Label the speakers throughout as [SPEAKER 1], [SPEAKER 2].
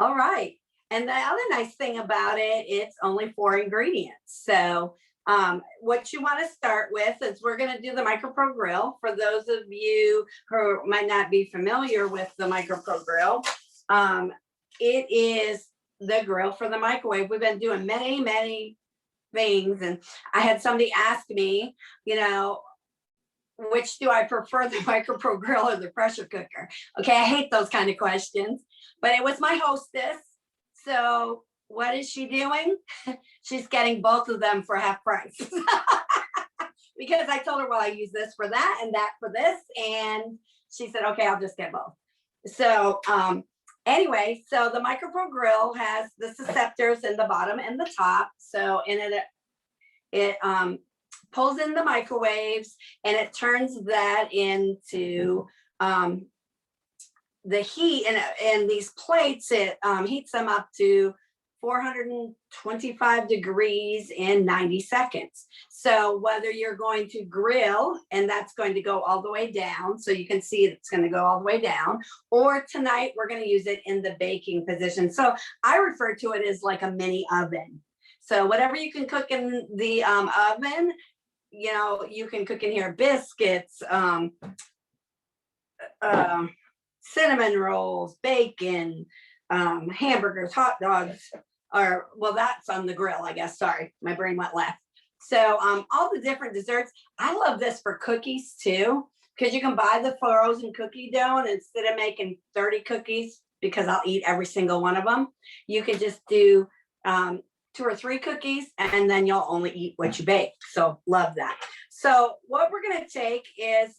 [SPEAKER 1] All right. And the other nice thing about it, it's only 4 ingredients. So what you want to start with is we're going to do the MicroPro grill. For those of you who might not be familiar with the MicroPro grill, it is the grill for the microwave. We've been doing many things, and I had somebody ask me, which do I prefer, the MicroPro grill or the pressure cooker? Okay, I hate those kind of questions, but it was my hostess. So what is she doing? She's getting both of them for half price. Because I told her, well, I use this for that and that for this. And she said, okay, I'll just get both. So anyway, so the MicroPro grill has the susceptors in the bottom and the top. So in it pulls in the microwaves, and it turns that into the heat, and these plates, it heats them up to 425 degrees in 90 seconds. So whether you're going to grill, and that's going to go all the way down, so you can see it's going to go all the way down, or tonight we're going to use it in the baking position. So I refer to it as like a mini oven. So whatever you can cook in the oven, you can cook in here biscuits, cinnamon rolls, bacon, hamburgers, hot dogs, or, well, that's on the grill, I guess. Sorry, my brain went left. So all the different desserts. I love this for cookies too, because you can buy the frozen cookie dough, and instead of making 30 cookies, because I'll eat every single one of them, you can just do 2 or 3 cookies, and then you'll only eat what you bake. So love that. So what we're going to take is,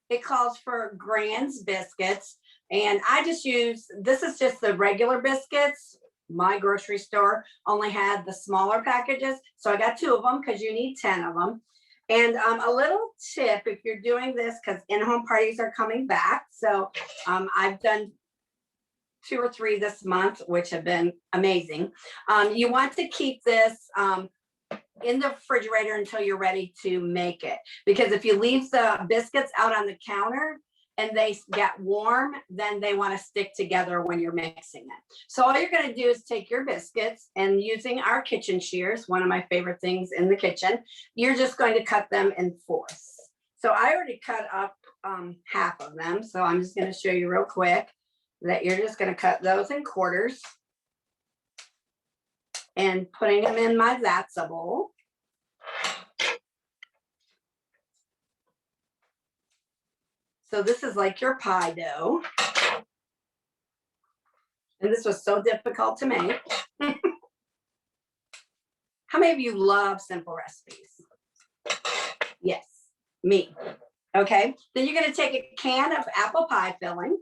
[SPEAKER 1] it calls for Grand's biscuits, and I just use, this is just the regular biscuits. My grocery store only had the smaller packages, so I got 2 of them because you need 10 of them. And a little tip, if you're doing this, because in-home parties are coming back, so I've done 2 or 3 this month, which have been amazing. You want to keep this in the refrigerator until you're ready to make it, because if you leave the biscuits out on the counter and they get warm, then they want to stick together when you're mixing it. So all you're going to do is take your biscuits, and using our kitchen shears, one of my favorite things in the kitchen, you're just going to cut them in 4ths. So I already cut up half of them, so I'm just going to show you real quick that you're just going to cut those in quarters and putting them in my Zatza bowl. So this is like your pie dough. And this was so difficult to make. How many of you love simple recipes? Yes, me. Okay, then you're going to take a can of apple pie filling.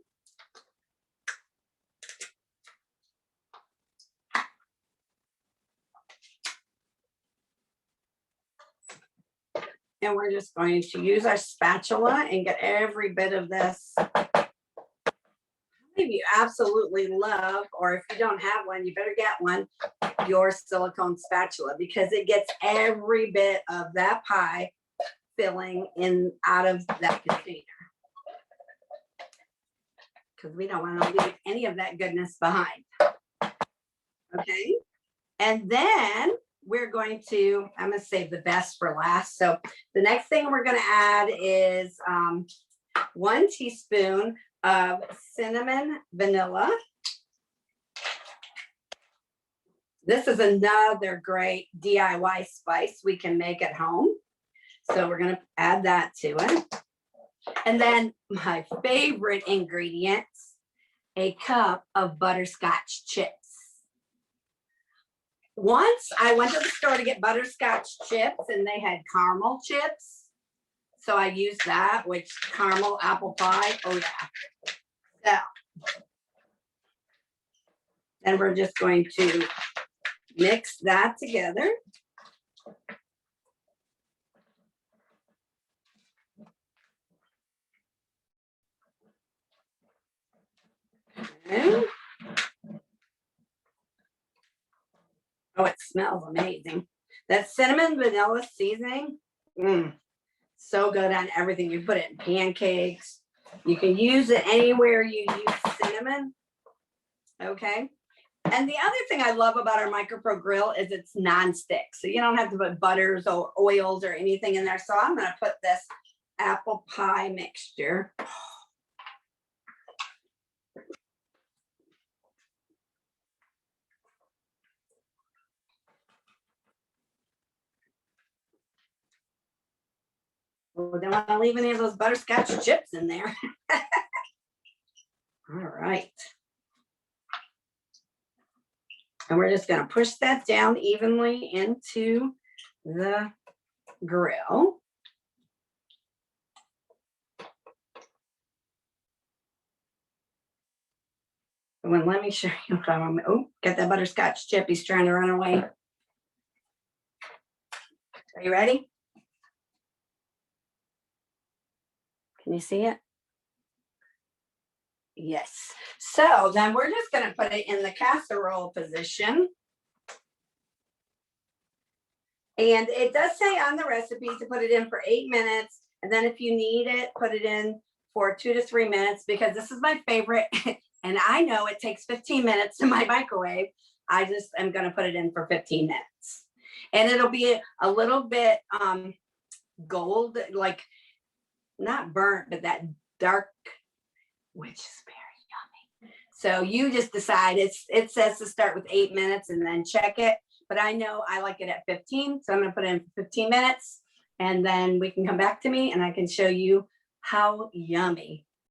[SPEAKER 1] And we're just going to use our spatula and get every bit of this. Maybe you absolutely love, or if you don't have one, you better get one, your silicone spatula, because it gets every bit of that pie filling in out of that container. Because we don't want to leave any of that goodness behind. Okay. And then we're going to, I'm going to save the best for last. So the next thing we're going to add is 1 teaspoon of cinnamon vanilla. This is another great DIY spice we can make at home. So we're going to add that to it. And then my favorite ingredients, a cup of butterscotch chips. Once I went to the store to get butterscotch chips, and they had caramel chips. So I used that, which caramel apple pie. Oh yeah. So then we're just going to mix that together. Okay. Oh, it smells amazing. That cinnamon vanilla seasoning, so good on everything. You put it in pancakes. You can use it anywhere you use cinnamon. Okay. And the other thing I love about our MicroPro grill is it's non-stick. So you don't have to put butters or oils or anything in there. So I'm going to put this apple pie mixture. We don't want to leave any of those butterscotch chips in there. All right. And we're just going to push that down evenly into the grill. And let me show you how I'm, oh, got that butterscotch chip. He's trying to run away. Are you ready? Can you see it? Yes. So then we're just going to put it in the casserole position. And it does say on the recipe to put it in for 8 minutes. And then if you need it, put it in for 2 to 3 minutes, because this is my favorite. And I know it takes 15 minutes in my microwave. I just am going to put it in for 15 minutes. And it'll be a little bit gold, like not burnt, but that dark, which is very yummy. So you just decide. It says to start with 8 minutes and then check it. But I know I like it at 15. So I'm going to put it in for 15 minutes. And then we can come back to me and I can show you how yummy